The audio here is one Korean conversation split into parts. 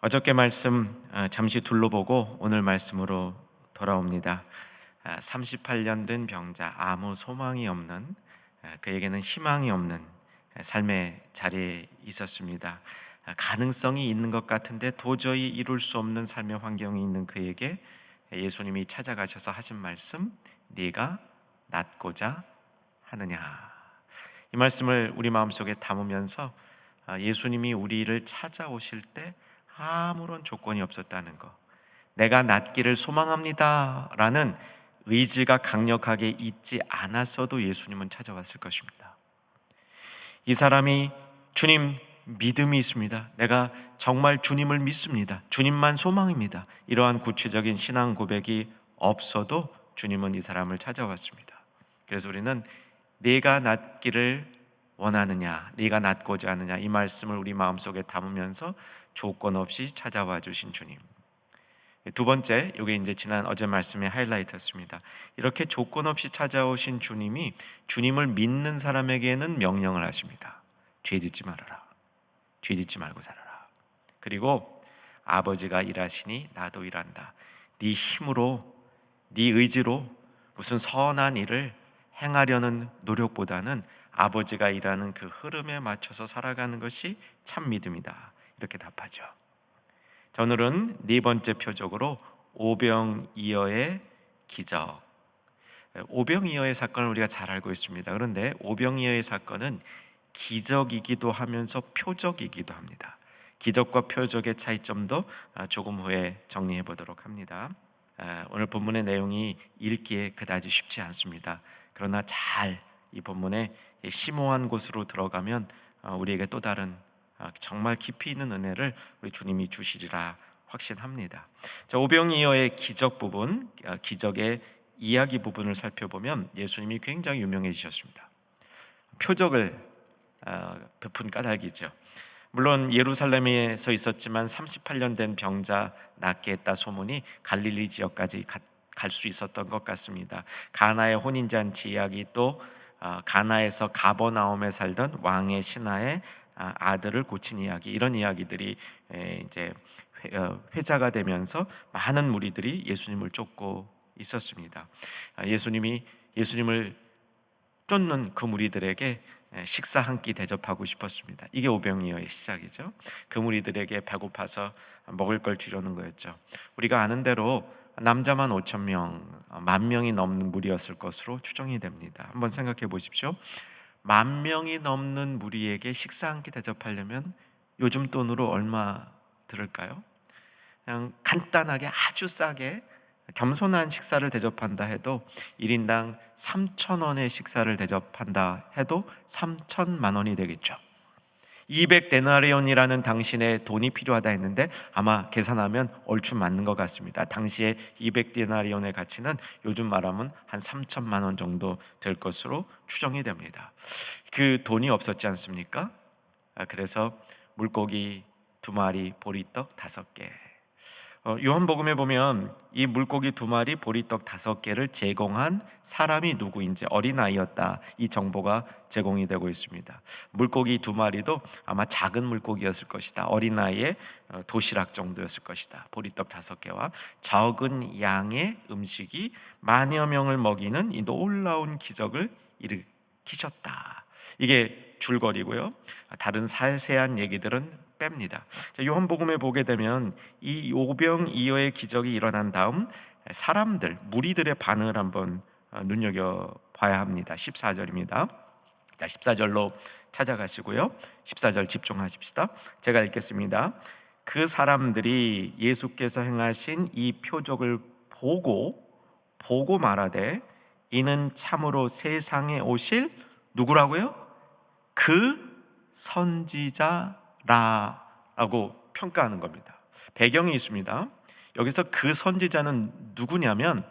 어저께 말씀 잠시 둘러보고 오늘 말씀으로 돌아옵니다. 38년 된 병자, 아무 소망이 없는, 그에게는 희망이 없는 삶의 자리에 있었습니다. 가능성이 있는 것 같은데 도저히 이룰 수 없는 삶의 환경이 있는 그에게 예수님이 찾아가셔서 하신 말씀, 네가 낫고자 하느냐. 이 말씀을 우리 마음속에 담으면서 예수님이 우리를 찾아오실 때 아무런 조건이 없었다는 것, 내가 낫기를 소망합니다 라는 의지가 강력하게 있지 않았어도 예수님은 찾아왔을 것입니다. 이 사람이 주님, 믿음이 있습니다, 내가 정말 주님을 믿습니다, 주님만 소망입니다, 이러한 구체적인 신앙 고백이 없어도 주님은 이 사람을 찾아왔습니다. 그래서 우리는 네가 낫기를 원하느냐, 네가 낫고자 하느냐, 이 말씀을 우리 마음속에 담으면서 조건 없이 찾아와 주신 주님. 두 번째, 이게 이제 지난 어제 말씀의 하이라이트였습니다. 이렇게 조건 없이 찾아오신 주님이 주님을 믿는 사람에게는 명령을 하십니다. 죄 짓지 말아라, 죄 짓지 말고 살아라. 그리고 아버지가 일하시니 나도 일한다. 네 힘으로, 네 의지로 무슨 선한 일을 행하려는 노력보다는 아버지가 일하는 그 흐름에 맞춰서 살아가는 것이 참 믿음이다, 이렇게 답하죠. 자, 오늘은 네 번째 표적으로 오병이어의 기적. 오병이어의 사건을 우리가 잘 알고 있습니다. 그런데 오병이어의 사건은 기적이기도 하면서 표적이기도 합니다. 기적과 표적의 차이점도 조금 후에 정리해 보도록 합니다. 오늘 본문의 내용이 읽기에 그다지 쉽지 않습니다. 그러나 잘 이 본문의 심오한 곳으로 들어가면 우리에게 또 다른 정말 깊이 있는 은혜를 우리 주님이 주시리라 확신합니다. 자, 오병이어의 기적 부분, 기적의 이야기 부분을 살펴보면 예수님이 굉장히 유명해지셨습니다. 표적을 베푼 까닭이죠. 물론 예루살렘에서 있었지만 38년 된 병자 낫게 했다 소문이 갈릴리 지역까지 갈 수 있었던 것 같습니다. 가나의 혼인잔치 이야기, 또 가나에서 가버나움에 살던 왕의 신하의 아들을 고친 이야기, 이런 이야기들이 이제 회자가 되면서 많은 무리들이 예수님을 쫓고 있었습니다. 예수님을 쫓는 그 무리들에게 식사 한 끼 대접하고 싶었습니다. 이게 오병이어의 시작이죠. 그 무리들에게 배고파서 먹을 걸 주려는 거였죠. 우리가 아는 대로 남자만 5,000명, 10,000명이 넘는 무리였을 것으로 추정이 됩니다. 한번 생각해 보십시오. 10,000명이 넘는 무리에게 식사 한 끼 대접하려면 요즘 돈으로 얼마 들을까요? 그냥 간단하게 아주 싸게 겸손한 식사를 대접한다 해도 1인당 3,000원의 식사를 대접한다 해도 3,000만 원이 되겠죠. 200데나리온이라는 당신의 돈이 필요하다 했는데 아마 계산하면 얼추 맞는 것 같습니다. 당시에 200데나리온의 가치는 요즘 말하면 한 3,000만 원 정도 될 것으로 추정이 됩니다. 그 돈이 없었지 않습니까? 그래서 물고기 2마리, 보리떡 5개. 요한복음에 보면 이 물고기 2마리, 보리떡 5개를 제공한 사람이 누구인지, 어린아이였다, 이 정보가 제공이 되고 있습니다. 물고기 2마리도 아마 작은 물고기였을 것이다. 어린아이의 도시락 정도였을 것이다. 보리떡 5개와 적은 양의 음식이 만여 명을 먹이는 이 놀라운 기적을 일으키셨다. 이게 줄거리고요. 다른 세세한 얘기들은 뺍니다. 요한복음에 보게 되면 이 오병이어의 기적이 일어난 다음 사람들, 무리들의 반응을 한번 눈여겨봐야 합니다. 14절입니다. 자, 14절로 찾아가시고요, 14절 집중하십시다. 제가 읽겠습니다. 그 사람들이 예수께서 행하신 이 표적을 보고 말하되 이는 참으로 세상에 오실 누구라고요? 그 선지자 라고 평가하는 겁니다. 배경이 있습니다. 여기서 그 선지자는 누구냐면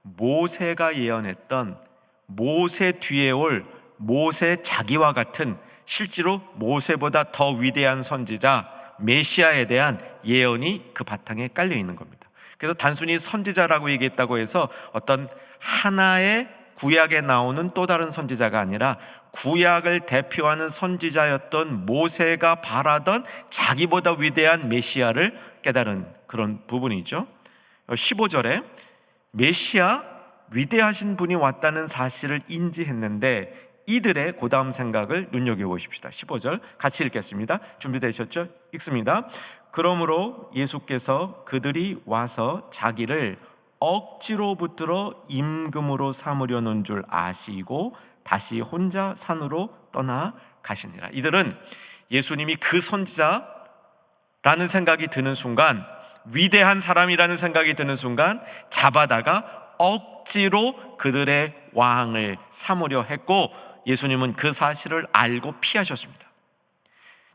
모세가 예언했던, 모세 뒤에 올 모세 자기와 같은, 실제로 모세보다 더 위대한 선지자 메시아에 대한 예언이 그 바탕에 깔려 있는 겁니다. 그래서 단순히 선지자라고 얘기했다고 해서 어떤 하나의 구약에 나오는 또 다른 선지자가 아니라 구약을 대표하는 선지자였던 모세가 바라던 자기보다 위대한 메시아를 깨달은 그런 부분이죠. 15절에 메시아 위대하신 분이 왔다는 사실을 인지했는데 이들의 그 다음 생각을 눈여겨보십시다. 15절 같이 읽겠습니다. 준비되셨죠? 읽습니다. 그러므로 예수께서 그들이 와서 자기를 억지로 붙들어 임금으로 삼으려는 줄 아시고 다시 혼자 산으로 떠나 가시니라. 이들은 예수님이 그 선지자라는 생각이 드는 순간, 위대한 사람이라는 생각이 드는 순간 잡아다가 억지로 그들의 왕을 삼으려 했고, 예수님은 그 사실을 알고 피하셨습니다.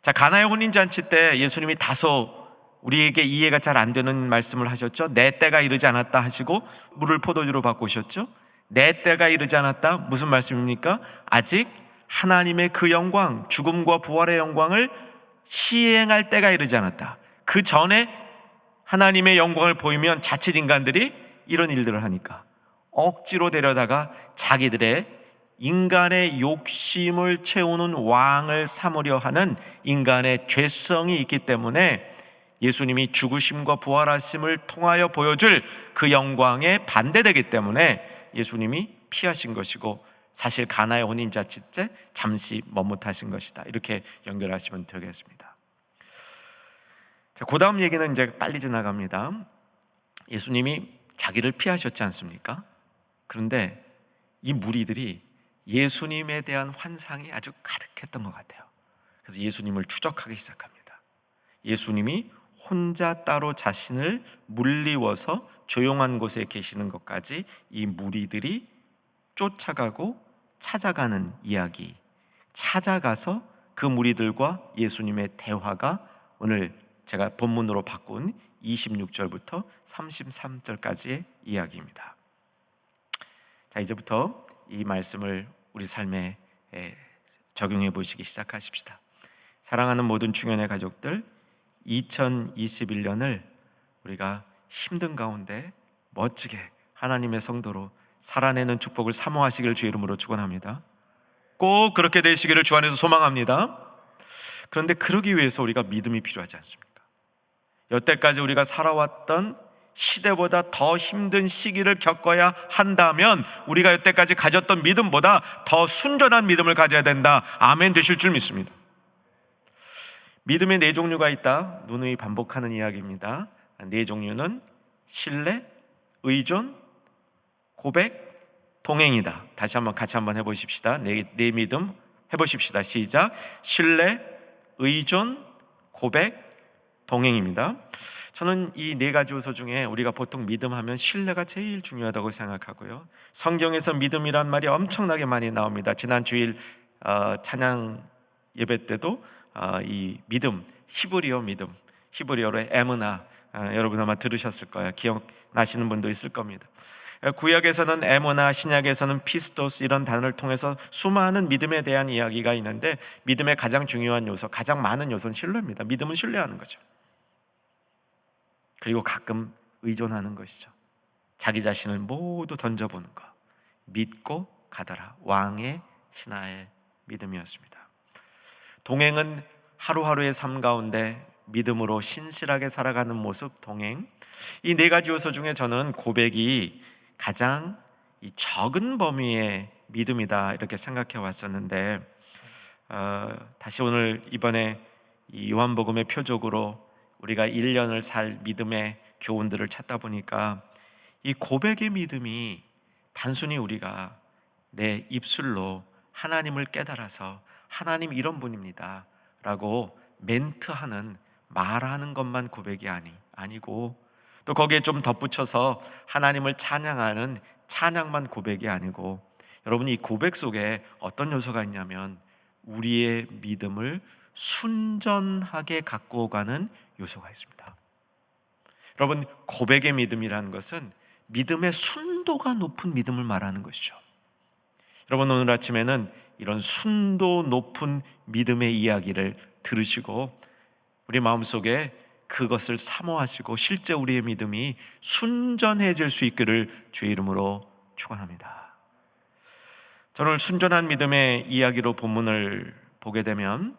자, 가나의 혼인잔치 때 예수님이 다소 우리에게 이해가 잘 안 되는 말씀을 하셨죠. 내 때가 이르지 않았다 하시고 물을 포도주로 바꾸셨죠. 내 때가 이르지 않았다, 무슨 말씀입니까? 아직 하나님의 그 영광, 죽음과 부활의 영광을 시행할 때가 이르지 않았다. 그 전에 하나님의 영광을 보이면 자칫 인간들이 이런 일들을 하니까 억지로 데려다가 자기들의 인간의 욕심을 채우는 왕을 삼으려 하는 인간의 죄성이 있기 때문에 예수님이 죽으심과 부활하심을 통하여 보여줄 그 영광에 반대되기 때문에 예수님이 피하신 것이고, 사실 가나의 혼인잔치 때 잠시 머뭇하신 것이다. 이렇게 연결하시면 되겠습니다. 자, 그 다음 얘기는 이제 빨리 지나갑니다. 예수님이 자기를 피하셨지 않습니까? 그런데 이 무리들이 예수님에 대한 환상이 아주 가득했던 것 같아요. 그래서 예수님을 추적하기 시작합니다. 예수님이 혼자 따로 자신을 물리워서 조용한 곳에 계시는 것까지 이 무리들이 쫓아가고 찾아가는 이야기, 찾아가서 그 무리들과 예수님의 대화가 오늘 제가 본문으로 바꾼 26절부터 33절까지의 이야기입니다. 자, 이제부터 이 말씀을 우리 삶에 적용해 보시기 시작하십시다. 사랑하는 모든 중년의 가족들, 2021년을 우리가 힘든 가운데 멋지게 하나님의 성도로 살아내는 축복을 사모하시길 주의 이름으로 축원합니다. 꼭 그렇게 되시기를 주 안에서 소망합니다. 그런데 그러기 위해서 우리가 믿음이 필요하지 않습니까? 여태까지 우리가 살아왔던 시대보다 더 힘든 시기를 겪어야 한다면 우리가 여태까지 가졌던 믿음보다 더 순전한 믿음을 가져야 된다. 아멘 되실 줄 믿습니다. 믿음의 네 종류가 있다. 누누이 반복하는 이야기입니다. 네 종류는 신뢰, 의존, 고백, 동행이다. 다시 한번 같이 한번 해보십시다. 네 믿음 해보십시다. 시작. 신뢰, 의존, 고백, 동행입니다. 저는 이 네 가지 요소 중에 우리가 보통 믿음하면 신뢰가 제일 중요하다고 생각하고요. 성경에서 믿음이란 말이 엄청나게 많이 나옵니다. 지난 주일 찬양 예배 때도 이 믿음, 히브리어 믿음, 히브리어로 에므나, 여러분 아마 들으셨을 거예요. 기억나시는 분도 있을 겁니다. 구약에서는 에므나, 신약에서는 피스토스, 이런 단어를 통해서 수많은 믿음에 대한 이야기가 있는데, 믿음의 가장 중요한 요소, 가장 많은 요소는 신뢰입니다. 믿음은 신뢰하는 거죠. 그리고 가끔 의존하는 것이죠. 자기 자신을 모두 던져보는 것, 믿고 가더라. 왕의 신하의 믿음이었습니다. 동행은 하루하루의 삶 가운데 믿음으로 신실하게 살아가는 모습, 동행. 이 네 가지 요소 중에 저는 고백이 가장 이 적은 범위의 믿음이다, 이렇게 생각해 왔었는데, 다시 오늘 이번에 이 요한복음의 표적으로 우리가 1년을 살 믿음의 교훈들을 찾다 보니까 이 고백의 믿음이 단순히 우리가 내 입술로 하나님을 깨달아서 하나님 이런 분입니다 라고 멘트하는, 말하는 것만 고백이 아니고, 또 거기에 좀 덧붙여서 하나님을 찬양하는 찬양만 고백이 아니고, 여러분 이 고백 속에 어떤 요소가 있냐면 우리의 믿음을 순전하게 갖고 가는 요소가 있습니다. 여러분, 고백의 믿음이라는 것은 믿음의 순도가 높은 믿음을 말하는 것이죠. 여러분, 오늘 아침에는 이런 순도 높은 믿음의 이야기를 들으시고 우리 마음속에 그것을 사모하시고 실제 우리의 믿음이 순전해질 수 있기를 주의 이름으로 축원합니다. 저는 순전한 믿음의 이야기로 본문을 보게 되면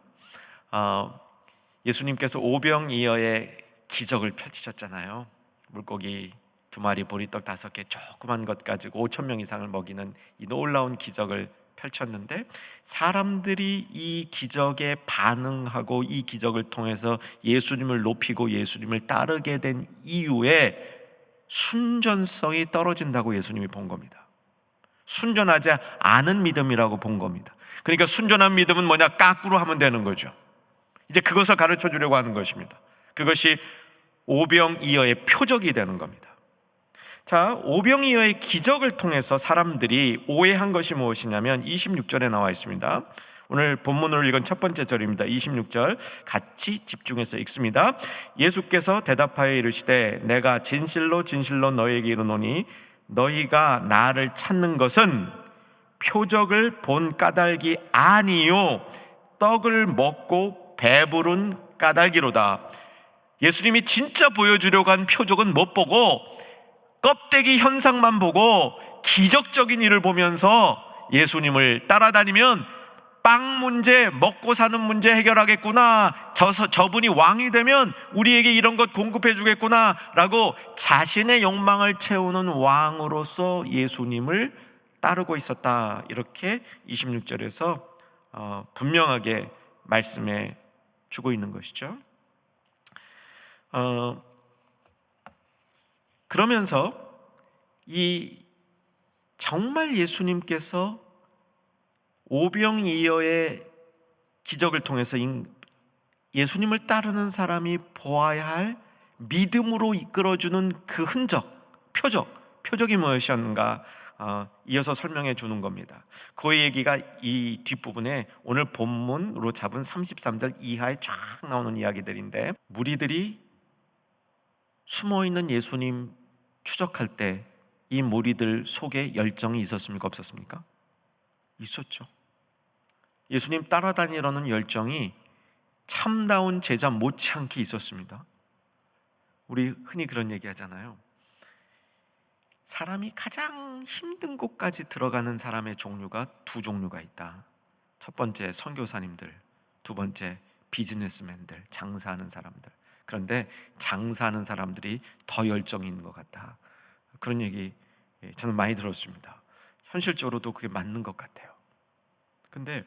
예수님께서 오병이어의 기적을 펼치셨잖아요. 물고기 2마리, 보리떡 5개, 조그만 것 가지고 5,000명 이상을 먹이는 이 놀라운 기적을 펼쳤는데, 사람들이 이 기적에 반응하고 이 기적을 통해서 예수님을 높이고 예수님을 따르게 된 이유에 순전성이 떨어진다고 예수님이 본 겁니다. 순전하지 않은 믿음이라고 본 겁니다. 그러니까 순전한 믿음은 뭐냐? 까꾸로 하면 되는 거죠. 이제 그것을 가르쳐 주려고 하는 것입니다. 그것이 오병이어의 표적이 되는 겁니다. 자, 오병이어의 기적을 통해서 사람들이 오해한 것이 무엇이냐면 26절에 나와 있습니다. 오늘 본문으로 읽은 첫 번째 절입니다. 26절 같이 집중해서 읽습니다. 예수께서 대답하여 이르시되 내가 진실로 진실로 너희에게 이르노니 너희가 나를 찾는 것은 표적을 본 까닭이 아니요 떡을 먹고 배부른 까닭이로다. 예수님이 진짜 보여주려고 한 표적은 못 보고 껍데기 현상만 보고 기적적인 일을 보면서 예수님을 따라다니면 빵 문제, 먹고 사는 문제 해결하겠구나, 저분이 왕이 되면 우리에게 이런 것 공급해 주겠구나 라고 자신의 욕망을 채우는 왕으로서 예수님을 따르고 있었다. 이렇게 26절에서 분명하게 말씀해 주고 있는 것이죠. 그러면서 이 정말 예수님께서 오병이어의 기적을 통해서 예수님을 따르는 사람이 보아야 할 믿음으로 이끌어주는 그 흔적, 표적이 무엇이었는가 이어서 설명해 주는 겁니다. 그 얘기가 이 뒷부분에 오늘 본문으로 잡은 33절 이하에 쫙 나오는 이야기들인데, 무리들이 숨어있는 예수님 추적할 때 이 무리들 속에 열정이 있었습니까? 없었습니까? 있었죠. 예수님 따라다니려는 열정이 참다운 제자 못지않게 있었습니다. 우리 흔히 그런 얘기 하잖아요. 사람이 가장 힘든 곳까지 들어가는 사람의 종류가 2종류가 있다. 첫 번째 선교사님들, 두 번째 비즈니스맨들, 장사하는 사람들. 그런데 장사하는 사람들이 더 열정이 있는 것 같다. 그런 얘기 저는 많이 들었습니다. 현실적으로도 그게 맞는 것 같아요. 근데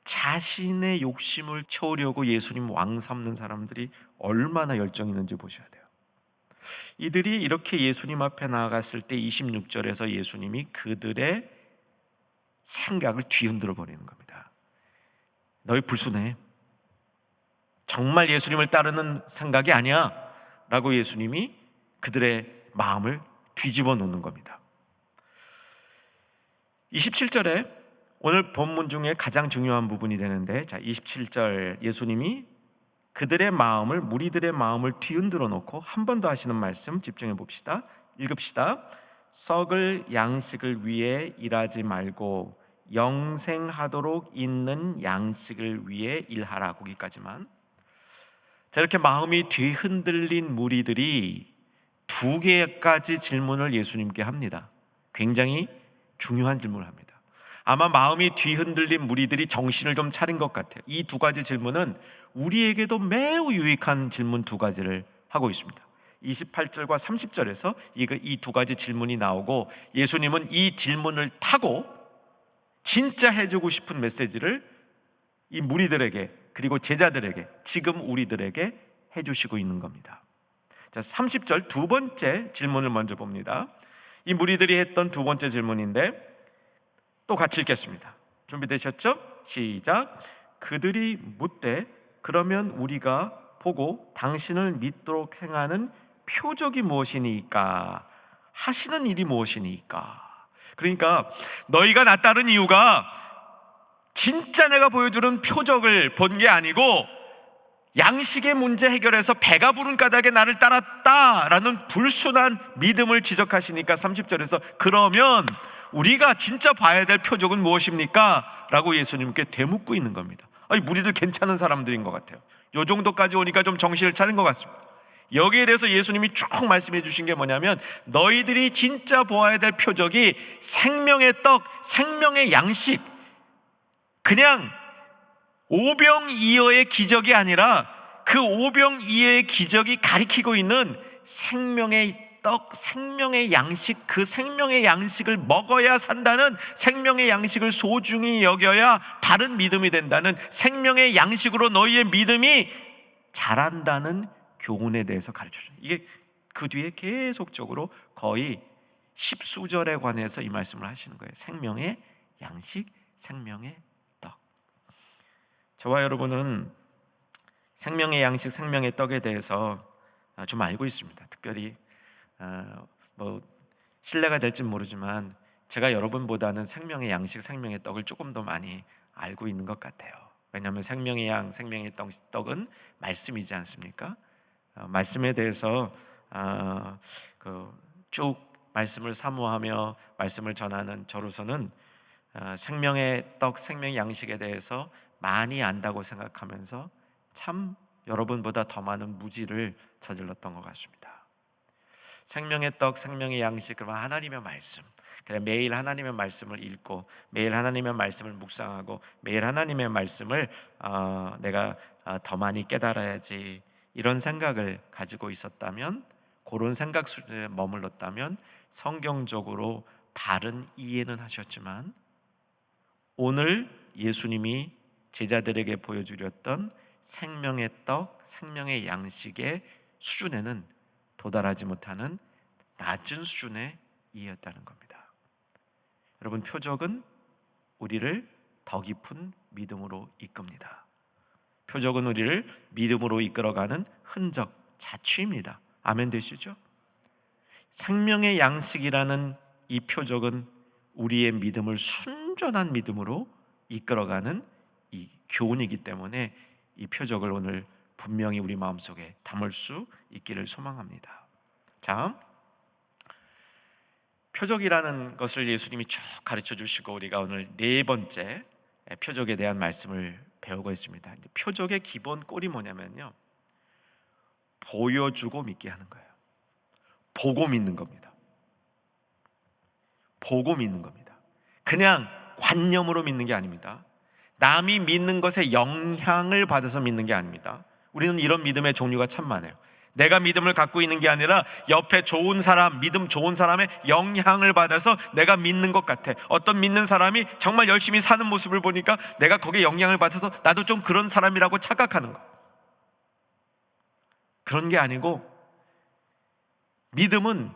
자신의 욕심을 채우려고 예수님 왕 삼는 사람들이 얼마나 열정이 있는지 보셔야 돼요. 이들이 이렇게 예수님 앞에 나아갔을 때 26절에서 예수님이 그들의 생각을 뒤흔들어 버리는 겁니다. 너희 불순해. 정말 예수님을 따르는 생각이 아니야 라고 예수님이 그들의 마음을 뒤집어 놓는 겁니다. 27절에 오늘 본문 중에 가장 중요한 부분이 되는데, 자 27절 예수님이 그들의 마음을, 무리들의 마음을 뒤흔들어 놓고 한 번 더 하시는 말씀 집중해 봅시다. 읽읍시다. 썩을 양식을 위해 일하지 말고 영생하도록 있는 양식을 위해 일하라. 거기까지만. 자, 이렇게 마음이 뒤흔들린 무리들이 2개까지 질문을 예수님께 합니다. 굉장히 중요한 질문을 합니다. 아마 마음이 뒤흔들린 무리들이 정신을 좀 차린 것 같아요. 이 2가지 질문은 우리에게도 매우 유익한 질문 2가지를 하고 있습니다. 28절과 30절에서 이 2가지 질문이 나오고, 예수님은 이 질문을 타고 진짜 해주고 싶은 메시지를 이 무리들에게, 그리고 제자들에게, 지금 우리들에게 해주시고 있는 겁니다. 자, 30절 두 번째 질문을 먼저 봅니다. 이 무리들이 했던 2번째 질문인데 또 같이 읽겠습니다. 준비되셨죠? 시작. 그들이 묻되 그러면 우리가 보고 당신을 믿도록 행하는 표적이 무엇이니까? 하시는 일이 무엇이니까? 그러니까 너희가 나 따른 이유가 진짜 내가 보여주는 표적을 본 게 아니고 양식의 문제 해결해서 배가 부른 까닭에 나를 따랐다라는 불순한 믿음을 지적하시니까 30절에서 그러면 우리가 진짜 봐야 될 표적은 무엇입니까? 라고 예수님께 되묻고 있는 겁니다. 아니, 무리들 괜찮은 사람들인 것 같아요. 요 정도까지 오니까 좀 정신을 차린 것 같습니다. 여기에 대해서 예수님이 쭉 말씀해 주신 게 뭐냐면, 너희들이 진짜 보아야 될 표적이 생명의 떡, 생명의 양식, 그냥 오병이어의 기적이 아니라 그 오병이어의 기적이 가리키고 있는 생명의 떡, 생명의 양식, 그 생명의 양식을 먹어야 산다는, 생명의 양식을 소중히 여겨야 바른 믿음이 된다는, 생명의 양식으로 너희의 믿음이 자란다는 교훈에 대해서 가르쳐줘요. 이게 그 뒤에 계속적으로 거의 십수절에 관해서 이 말씀을 하시는 거예요. 생명의 양식, 생명의 떡. 저와 여러분은 생명의 양식, 생명의 떡에 대해서 좀 알고 있습니다. 특별히 신뢰가 될지 모르지만 제가 여러분보다는 생명의 양식, 생명의 떡을 조금 더 많이 알고 있는 것 같아요. 왜냐하면 생명의 양, 생명의 떡은 말씀이지 않습니까? 말씀에 대해서 쭉 말씀을 사모하며 말씀을 전하는 저로서는 생명의 떡, 생명의 양식에 대해서 많이 안다고 생각하면서 참 여러분보다 더 많은 무지를 저질렀던 것 같습니다. 생명의 떡, 생명의 양식, 그러면 하나님의 말씀. 그래, 매일 하나님의 말씀을 읽고 매일 하나님의 말씀을 묵상하고 매일 하나님의 말씀을 내가 더 많이 깨달아야지, 이런 생각을 가지고 있었다면, 그런 생각 수준에 머물렀다면 성경적으로 바른 이해는 하셨지만 오늘 예수님이 제자들에게 보여주렸던 생명의 떡, 생명의 양식의 수준에는 도달하지 못하는 낮은 수준의 이해였다는 겁니다. 여러분, 표적은 우리를 더 깊은 믿음으로 이끕니다. 표적은 우리를 믿음으로 이끌어가는 흔적, 자취입니다. 아멘 되시죠? 생명의 양식이라는 이 표적은 우리의 믿음을 순전한 믿음으로 이끌어가는 이 교훈이기 때문에 이 표적을 오늘 분명히 우리 마음속에 담을 수 있기를 소망합니다. 자, 표적이라는 것을 예수님이 쭉 가르쳐 주시고 우리가 오늘 네 번째 표적에 대한 말씀을 배우고 있습니다. 표적의 기본 꼴이 뭐냐면요, 보여주고 믿게 하는 거예요. 보고 믿는 겁니다. 보고 믿는 겁니다. 그냥 관념으로 믿는 게 아닙니다. 남이 믿는 것에 영향을 받아서 믿는 게 아닙니다. 우리는 이런 믿음의 종류가 참 많아요. 내가 믿음을 갖고 있는 게 아니라 옆에 좋은 사람, 믿음 좋은 사람의 영향을 받아서 내가 믿는 것 같아. 어떤 믿는 사람이 정말 열심히 사는 모습을 보니까 내가 거기에 영향을 받아서 나도 좀 그런 사람이라고 착각하는 거. 그런 게 아니고 믿음은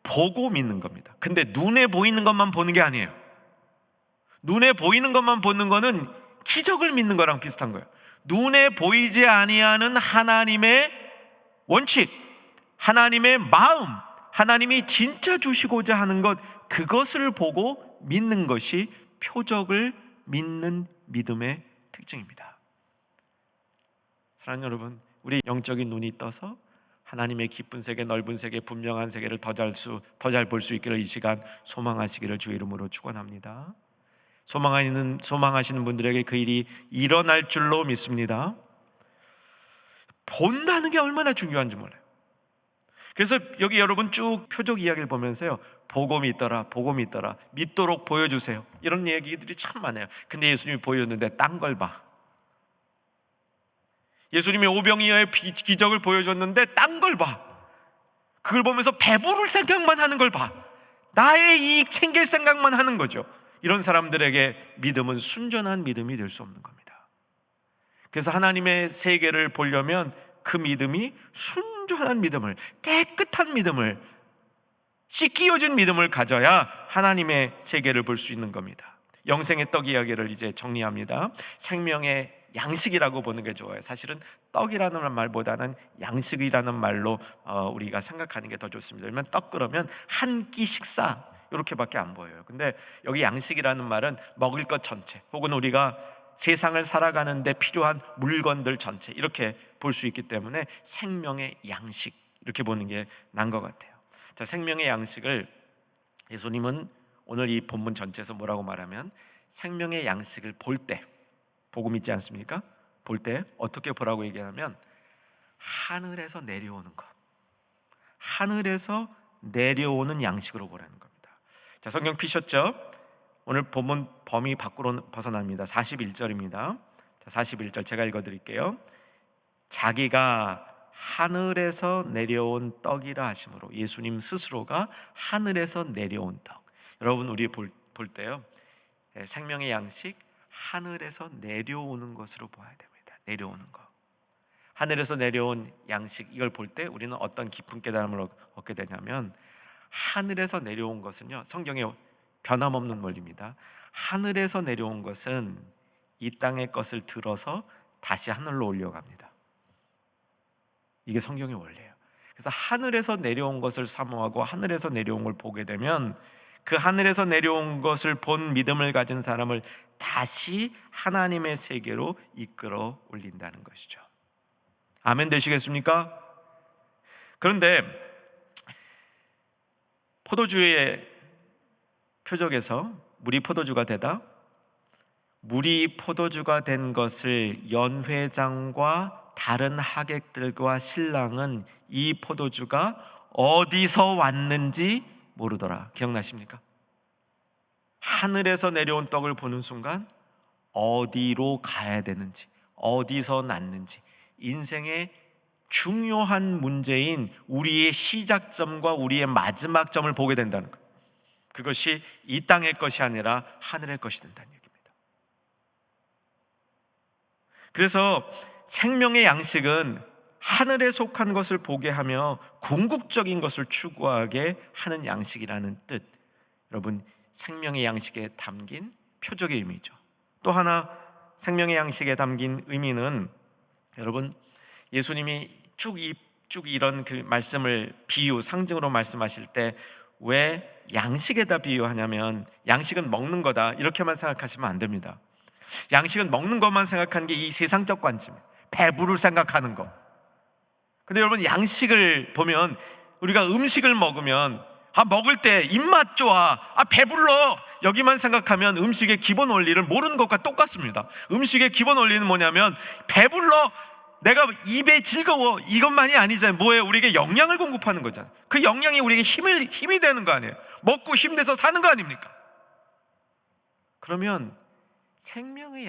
보고 믿는 겁니다. 근데 눈에 보이는 것만 보는 게 아니에요. 눈에 보이는 것만 보는 거는 기적을 믿는 거랑 비슷한 거예요. 눈에 보이지 아니하는 하나님의 원칙, 하나님의 마음, 하나님이 진짜 주시고자 하는 것, 그것을 보고 믿는 것이 표적을 믿는 믿음의 특징입니다. 사랑하는 여러분, 우리 영적인 눈이 떠서 하나님의 깊은 세계, 넓은 세계, 분명한 세계를 더 잘 볼 수 있기를 이 시간 소망하시기를 주의 이름으로 축원합니다. 소망하시는 분들에게 그 일이 일어날 줄로 믿습니다. 본다는 게 얼마나 중요한지 몰라요. 그래서 여기 여러분 쭉 표적 이야기를 보면서요, 보고 믿더라, 보고 믿더라, 믿도록 보여주세요, 이런 얘기들이 참 많아요. 근데 예수님이 보여줬는데 딴 걸 봐. 예수님이 오병이어의 기적을 보여줬는데 딴 걸 봐. 그걸 보면서 배부를 생각만 하는 걸 봐. 나의 이익 챙길 생각만 하는 거죠. 이런 사람들에게 믿음은 순전한 믿음이 될 수 없는 겁니다. 그래서 하나님의 세계를 보려면 그 믿음이 순전한 믿음을, 깨끗한 믿음을, 씻기어진 믿음을 가져야 하나님의 세계를 볼 수 있는 겁니다. 영생의 떡 이야기를 이제 정리합니다. 생명의 양식이라고 보는 게 좋아요. 사실은 떡이라는 말보다는 양식이라는 말로 우리가 생각하는 게 더 좋습니다. 왜냐하면 떡 그러면 한 끼 식사 이렇게밖에 안 보여요. 근데 여기 양식이라는 말은 먹을 것 전체, 혹은 우리가 세상을 살아가는데 필요한 물건들 전체, 이렇게 볼 수 있기 때문에 생명의 양식, 이렇게 보는 게 나은 것 같아요. 자, 생명의 양식을 예수님은 오늘 이 본문 전체에서 뭐라고 말하면, 생명의 양식을 볼 때, 보고 믿지 않습니까? 볼 때 어떻게 보라고 얘기하면, 하늘에서 내려오는 것, 하늘에서 내려오는 양식으로 보라는 겁니다. 자, 성경 피셨죠? 오늘 본문 범위 밖으로 벗어납니다. 41절입니다. 41절 제가 읽어드릴게요. 자기가 하늘에서 내려온 떡이라 하심으로, 예수님 스스로가 하늘에서 내려온 떡. 여러분, 우리 볼 때요, 생명의 양식, 하늘에서 내려오는 것으로 봐야 됩니다. 내려오는 것, 하늘에서 내려온 양식, 이걸 볼 때 우리는 어떤 깊은 깨달음을 얻게 되냐면, 하늘에서 내려온 것은요, 성경에 변함없는 원리입니다. 하늘에서 내려온 것은 이 땅의 것을 들어서 다시 하늘로 올려갑니다. 이게 성경의 원리예요. 그래서 하늘에서 내려온 것을 사모하고 하늘에서 내려온 걸 보게 되면, 그 하늘에서 내려온 것을 본 믿음을 가진 사람을 다시 하나님의 세계로 이끌어 올린다는 것이죠. 아멘 되시겠습니까? 그런데 포도주의 표적에서 물이 포도주가 되다, 물이 포도주가 된 것을 연회장과 다른 하객들과 신랑은 이 포도주가 어디서 왔는지 모르더라. 기억나십니까? 하늘에서 내려온 떡을 보는 순간 어디로 가야 되는지, 어디서 났는지, 인생의 중요한 문제인 우리의 시작점과 우리의 마지막 점을 보게 된다는 것. 그것이 이 땅의 것이 아니라 하늘의 것이 된다는 얘기입니다. 그래서 생명의 양식은 하늘에 속한 것을 보게 하며 궁극적인 것을 추구하게 하는 양식이라는 뜻. 여러분, 생명의 양식에 담긴 표적의 의미죠. 또 하나, 생명의 양식에 담긴 의미는, 여러분, 예수님이 쭉 이런 그 말씀을 비유, 상징으로 말씀하실 때 왜 양식에다 비유하냐면, 양식은 먹는 거다 이렇게만 생각하시면 안 됩니다. 양식은 먹는 것만 생각하는 게 이 세상적 관점, 배부를 생각하는 거. 근데 여러분, 양식을 보면, 우리가 음식을 먹으면 먹을 때 입맛 좋아, 배불러, 여기만 생각하면 음식의 기본 원리를 모르는 것과 똑같습니다. 음식의 기본 원리는 뭐냐면, 배불러, 내가 입에 즐거워, 이것만이 아니잖아요. 뭐예요? 우리에게 영양을 공급하는 거잖아요. 그 영양이 우리에게 힘이 되는 거 아니에요? 먹고 힘내서 사는 거 아닙니까? 그러면 생명의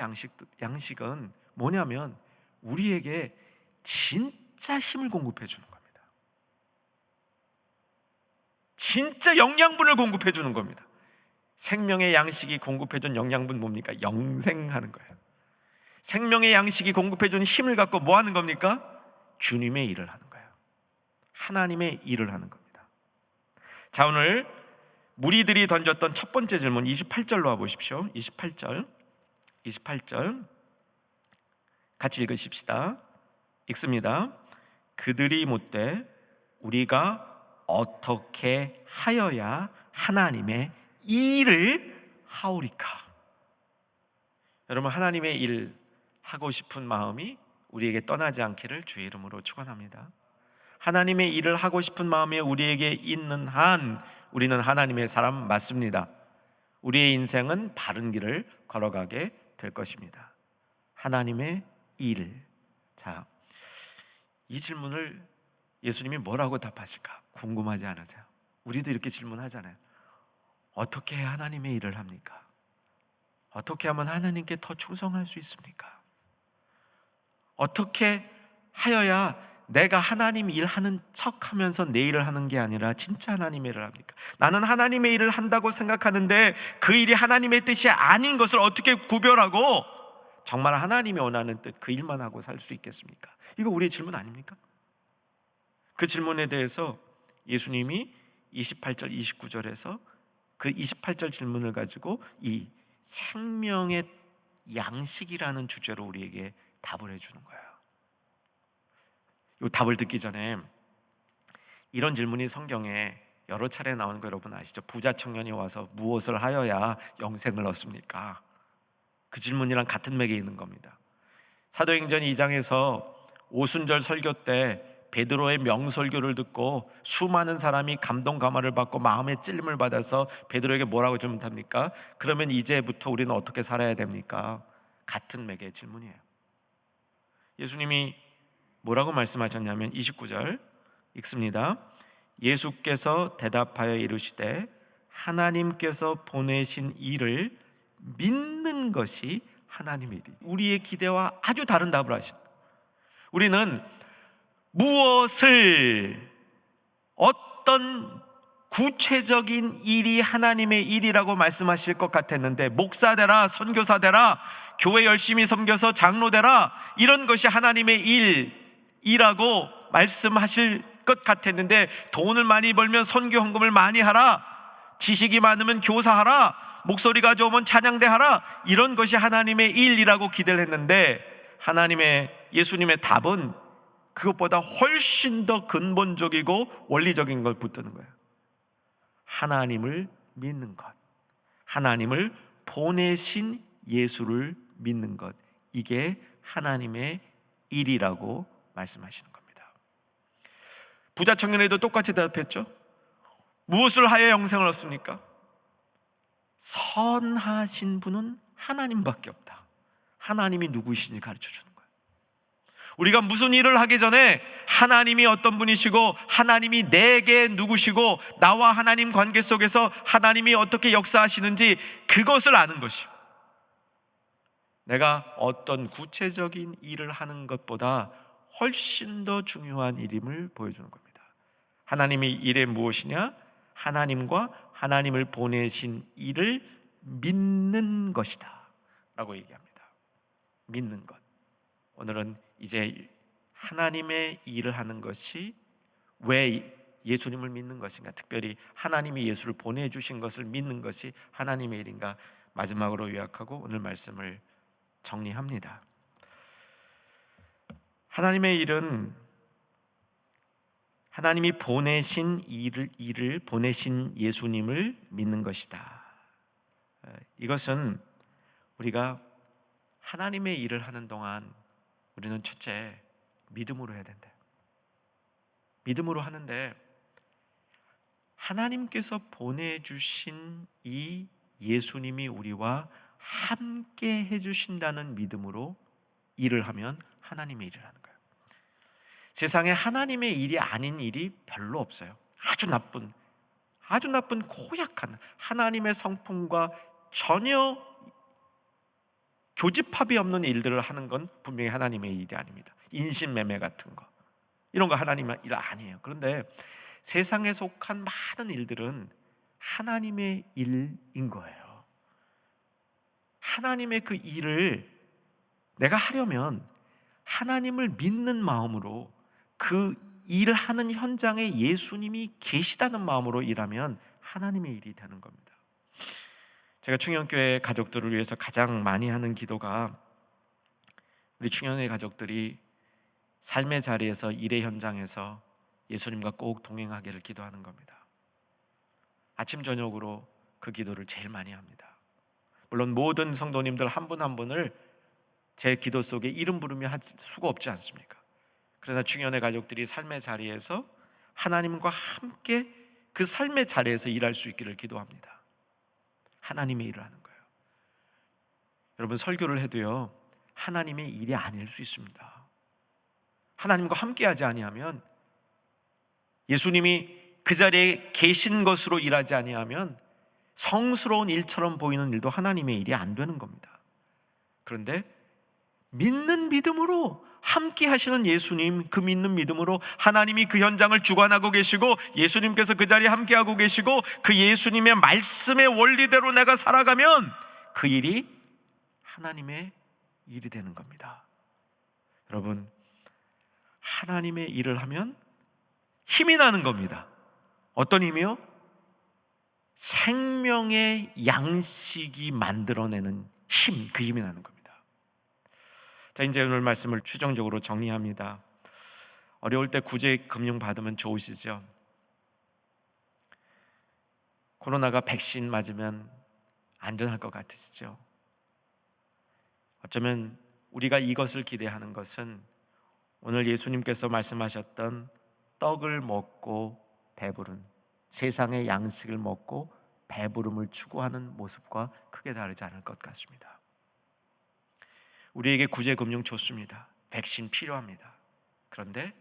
양식은 뭐냐면 우리에게 진짜 힘을 공급해 주는 겁니다. 진짜 영양분을 공급해 주는 겁니다. 생명의 양식이 공급해 준 영양분 뭡니까? 영생하는 거예요. 생명의 양식이 공급해 준 힘을 갖고 뭐 하는 겁니까? 주님의 일을 하는 거예요. 하나님의 일을 하는 겁니다. 자, 오늘 무리들이 던졌던 첫 번째 질문 28절로 와보십시오. 28절 같이 읽으십시다. 읽습니다. 그들이 묻되 우리가 어떻게 하여야 하나님의 일을 하오리까? 여러분, 하나님의 일 하고 싶은 마음이 우리에게 떠나지 않기를 주의 이름으로 축원합니다. 하나님의 일을 하고 싶은 마음이 우리에게 있는 한 우리는 하나님의 사람 맞습니다. 우리의 인생은 바른 길을 걸어가게 될 것입니다. 하나님의 일. 자, 이 질문을 예수님이 뭐라고 답하실까 궁금하지 않으세요? 우리도 이렇게 질문하잖아요. 어떻게 해야 하나님의 일을 합니까? 어떻게 하면 하나님께 더 충성할 수 있습니까? 어떻게 하여야 내가 하나님 일하는 척하면서 내 일을 하는 게 아니라 진짜 하나님의 일을 합니까? 나는 하나님의 일을 한다고 생각하는데 그 일이 하나님의 뜻이 아닌 것을 어떻게 구별하고 정말 하나님이 원하는 뜻, 그 일만 하고 살 수 있겠습니까? 이거 우리의 질문 아닙니까? 그 질문에 대해서 예수님이 28절, 29절에서 그 28절 질문을 가지고 이 생명의 양식이라는 주제로 우리에게 답을 해주는 거예요. 이 답을 듣기 전에 이런 질문이 성경에 여러 차례 나오는 거 여러분 아시죠? 부자 청년이 와서 무엇을 하여야 영생을 얻습니까? 그 질문이랑 같은 맥에 있는 겁니다. 사도행전 2장에서 오순절 설교 때 베드로의 명설교를 듣고 수많은 사람이 감동 감화를 받고 마음의 찔림을 받아서 베드로에게 뭐라고 질문합니까? 그러면 이제부터 우리는 어떻게 살아야 됩니까? 같은 맥의 질문이에요. 예수님이 뭐라고 말씀하셨냐면 29절 읽습니다. 예수께서 대답하여 이르시되 하나님께서 보내신 이를 믿는 것이 하나님의 일이. 우리의 기대와 아주 다른 답을 하신. 우리는 무엇을, 어떤 구체적인 일이 하나님의 일이라고 말씀하실 것 같았는데, 목사 되라, 선교사 되라, 교회 열심히 섬겨서 장로 되라, 이런 것이 하나님의 일이라고 말씀하실 것 같았는데, 돈을 많이 벌면 선교 헌금을 많이 하라, 지식이 많으면 교사하라, 목소리가 좋으면 찬양대 하라, 이런 것이 하나님의 일이라고 기대를 했는데, 예수님의 답은 그것보다 훨씬 더 근본적이고 원리적인 걸 붙드는 거예요. 하나님을 믿는 것, 하나님을 보내신 예수를 믿는 것, 이게 하나님의 일이라고 말씀하시는 겁니다. 부자 청년에도 똑같이 대답했죠. 무엇을 하여 영생을 얻습니까? 선하신 분은 하나님밖에 없다. 하나님이 누구이신지 가르쳐 주는 거예요. 우리가 무슨 일을 하기 전에 하나님이 어떤 분이시고, 하나님이 내게 누구시고, 나와 하나님 관계 속에서 하나님이 어떻게 역사하시는지 그것을 아는 것이요, 내가 어떤 구체적인 일을 하는 것보다 훨씬 더 중요한 일임을 보여주는 겁니다. 하나님의 일이 무엇이냐? 하나님과 하나님을 보내신 일을 믿는 것이다 라고 얘기합니다. 믿는 것. 오늘은 이제 하나님의 일을 하는 것이 왜 예수님을 믿는 것인가, 특별히 하나님이 예수를 보내주신 것을 믿는 것이 하나님의 일인가, 마지막으로 요약하고 오늘 말씀을 정리합니다. 하나님의 일은 하나님이 보내신 일을 보내신 예수님을 믿는 것이다. 이것은 우리가 하나님의 일을 하는 동안 우리는 첫째, 믿음으로 해야 된다. 믿음으로 하는데, 하나님께서 보내주신 이 예수님이 우리와 함께 해주신다는 믿음으로 일을 하면 하나님의 일을 하는 거예요. 세상에 하나님의 일이 아닌 일이 별로 없어요. 아주 나쁜 고약한 하나님의 성품과 전혀 교집합이 없는 일들을 하는 건 분명히 하나님의 일이 아닙니다. 인신매매 같은 거, 이런 거 하나님의 일 아니에요. 그런데 세상에 속한 많은 일들은 하나님의 일인 거예요. 하나님의 그 일을 내가 하려면 하나님을 믿는 마음으로, 그 일을 하는 현장에 예수님이 계시다는 마음으로 일하면 하나님의 일이 되는 겁니다. 제가 충현교회 가족들을 위해서 가장 많이 하는 기도가, 우리 충현의 가족들이 삶의 자리에서, 일의 현장에서 예수님과 꼭 동행하기를 기도하는 겁니다. 아침 저녁으로 그 기도를 제일 많이 합니다. 물론 모든 성도님들 한 분 한 분을 제 기도 속에 이름 부르며 할 수가 없지 않습니까? 그러나 충현의 가족들이 삶의 자리에서 하나님과 함께 그 삶의 자리에서 일할 수 있기를 기도합니다. 하나님의 일을 하는 거예요. 여러분, 설교를 해도요, 하나님의 일이 아닐 수 있습니다. 하나님과 함께하지 아니하면, 예수님이 그 자리에 계신 것으로 일하지 아니하면 성스러운 일처럼 보이는 일도 하나님의 일이 안 되는 겁니다. 그런데 믿는 믿음으로 함께 하시는 예수님, 그 믿는 믿음으로 하나님이 그 현장을 주관하고 계시고, 예수님께서 그 자리에 함께하고 계시고, 그 예수님의 말씀의 원리대로 내가 살아가면 그 일이 하나님의 일이 되는 겁니다. 여러분, 하나님의 일을 하면 힘이 나는 겁니다. 어떤 힘이요? 생명의 양식이 만들어내는 힘, 그 힘이 나는 겁니다. 자, 이제 오늘 말씀을 최종적으로 정리합니다. 어려울 때 구제 금융 받으면 좋으시죠? 코로나가 백신 맞으면 안전할 것 같으시죠? 어쩌면 우리가 이것을 기대하는 것은 오늘 예수님께서 말씀하셨던 떡을 먹고 배부른, 세상의 양식을 먹고 배부름을 추구하는 모습과 크게 다르지 않을 것 같습니다. 우리에게 구제 금융 좋습니다. 백신 필요합니다. 그런데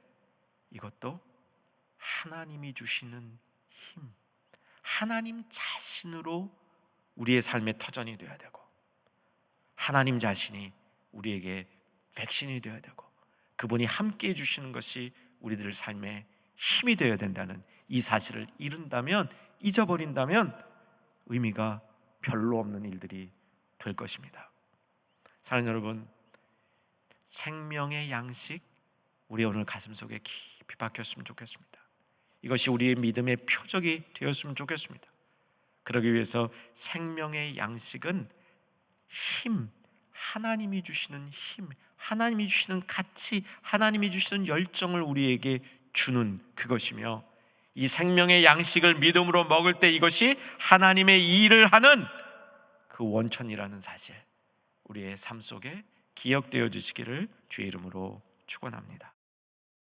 이것도 하나님이 주시는 힘, 하나님 자신으로 우리의 삶의 터전이 되어야 되고, 하나님 자신이 우리에게 백신이 되어야 되고, 그분이 함께 해주시는 것이 우리들 삶의 힘이 되어야 된다는 이 사실을 잊어버린다면 의미가 별로 없는 일들이 될 것입니다. 사랑하는 여러분, 생명의 양식, 우리 오늘 가슴속에 깊이 박혔으면 좋겠습니다. 이것이 우리의 믿음의 표적이 되었으면 좋겠습니다. 그러기 위해서 생명의 양식은 힘, 하나님이 주시는 힘, 하나님이 주시는 가치, 하나님이 주시는 열정을 우리에게 주는 그것이며, 이 생명의 양식을 믿음으로 먹을 때 이것이 하나님의 일을 하는 그 원천이라는 사실, 우리의 삶 속에 기억되어 주시기를 주의 이름으로 축원합니다.